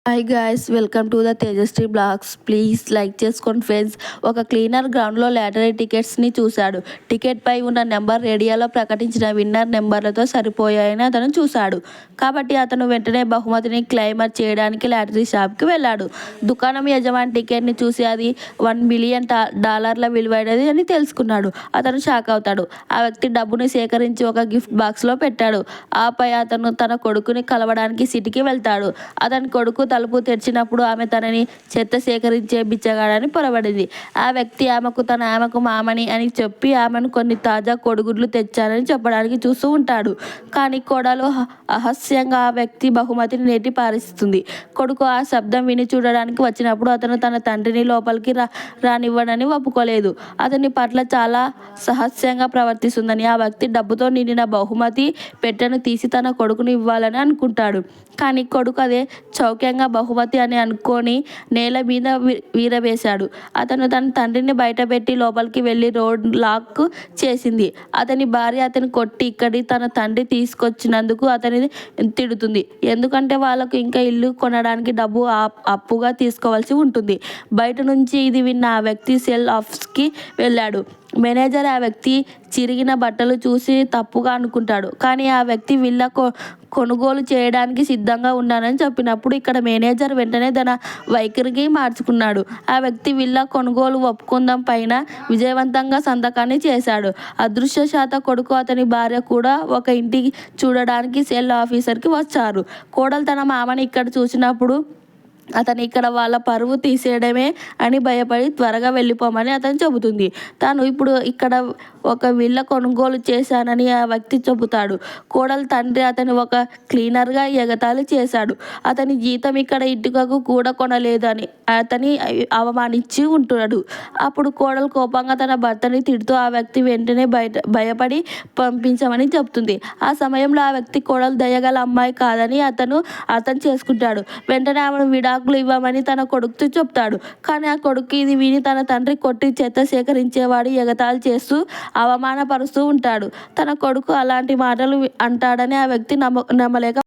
Hi guys, welcome to the Tejashree blogs. Please like చేసుకోండి friends. ఒక cleaner గ్రౌండ్లో lottery టికెట్స్ని చూశాడు. టికెట్ పై ఉన్న నెంబర్ రేడియోలో ప్రకటించిన విన్నర్ నెంబర్లతో సరిపోయాయని అతను చూశాడు. కాబట్టి అతను వెంటనే బహుమతిని క్లెయిమర్ చేయడానికి లాటరీ షాప్కి వెళ్ళాడు. దుకాణం యజమాని టికెట్ని చూసి అది $1 బిలియన్ విలువైనది అని తెలుసుకున్నాడు. అతను షాక్ అవుతాడు. ఆ వ్యక్తి డబ్బుని సేకరించి ఒక గిఫ్ట్ బాక్స్లో పెట్టాడు. ఆపై అతను తన కొడుకుని కలవడానికి సిటీకి వెళ్తాడు. అతని కొడుకు తలుపు తెరిచినప్పుడు ఆమె తనని చెత్త సేకరించే బిచ్చగాడని పొరబడింది. ఆ వ్యక్తి ఆమెకు మామని అని చెప్పి ఆమెను కొన్ని తాజా కోడిగుడ్లు తెచ్చానని చెప్పడానికి చూస్తూ ఉంటాడు. కానీ కోడలు రహస్యంగా ఆ వ్యక్తి బహుమతిని నెట్టి పారేస్తుంది. కొడుకు ఆ శబ్దం విని చూడడానికి వచ్చినప్పుడు అతను తన తండ్రిని లోపలికి రానివ్వనని ఒప్పుకోలేదు. అతని పట్ల చాలా రహస్యంగా ప్రవర్తిస్తుందని ఆ వ్యక్తి డబ్బుతో నిండిన బహుమతి పెట్టెను తీసి తన కొడుకుని ఇవ్వాలని అనుకుంటాడు. కానీ కొడుకు అదే చౌక్యంగా బహుమతి అని అనుకొని నేల మీద వీరవేశాడు. అతను తన తండ్రిని బయటపెట్టి లోపలికి వెళ్ళి రోడ్ లాక్ చేసింది. అతని భార్య అతని కొట్టి ఇక్కడి తన తండ్రి తీసుకొచ్చినందుకు అతని తిడుతుంది. ఎందుకంటే వాళ్ళకు ఇంకా ఇల్లు కొనడానికి డబ్బు అప్పుగా తీసుకోవాల్సి ఉంటుంది. బయట నుంచి ఇది విన్న ఆ వ్యక్తి సెల్ ఆఫీస్కి వెళ్ళాడు. మేనేజర్ ఆ వ్యక్తి చిరిగిన బట్టలు చూసి తప్పుగా అనుకుంటాడు. కానీ ఆ వ్యక్తి విల్ల కొనుగోలు చేయడానికి సిద్ధంగా ఉన్నానని చెప్పినప్పుడు ఇక్కడ మేనేజర్ వెంటనే తన వైఖరికి మార్చుకున్నాడు. ఆ వ్యక్తి విల్ల కొనుగోలు ఒప్పందం పైన విజయవంతంగా సంతకాన్ని చేశాడు. అదృష్టశాత కొడుకు అతని భార్య కూడా ఒక ఇంటికి చూడడానికి సెల్ ఆఫీసర్కి వచ్చారు. కోడలు తన మామని ఇక్కడ చూసినప్పుడు అతను ఇక్కడ వాళ్ళ పరువు తీసేయడమే అని భయపడి త్వరగా వెళ్ళిపోమని అతను చెబుతుంది. తాను ఇప్పుడు ఇక్కడ ఒక విల్ల కొనుగోలు చేశానని ఆ వ్యక్తి చెబుతాడు. కోడలు తండ్రి అతని ఒక క్లీనర్గా ఎగతాళి చేశాడు. అతని జీతం ఇక్కడ ఇటుకకు కూడా కొనలేదని అతని అవమానించి ఉంటున్నాడు. అప్పుడు కోడలు కోపంగా తన భర్తని తిడుతూ ఆ వ్యక్తి వెంటనే భయపడి పంపించమని చెబుతుంది. ఆ సమయంలో ఆ వ్యక్తి కోడలు దయగల అమ్మాయి కాదని అతను అర్థం చేసుకుంటాడు. వెంటనే ఆమెను విడాకులు ఇవ్వమని తన కొడుకుతో చెప్తాడు. కానీ ఆ కొడుకు ఇది విని తన తండ్రి కొట్టి చెత్త సేకరించేవాడు ఎగతాళి చేస్తూ అవమానపరుస్తూ ఉంటాడు. తన కొడుకు అలాంటి మాటలు అంటాడని ఆ వ్యక్తి నమ్మలేక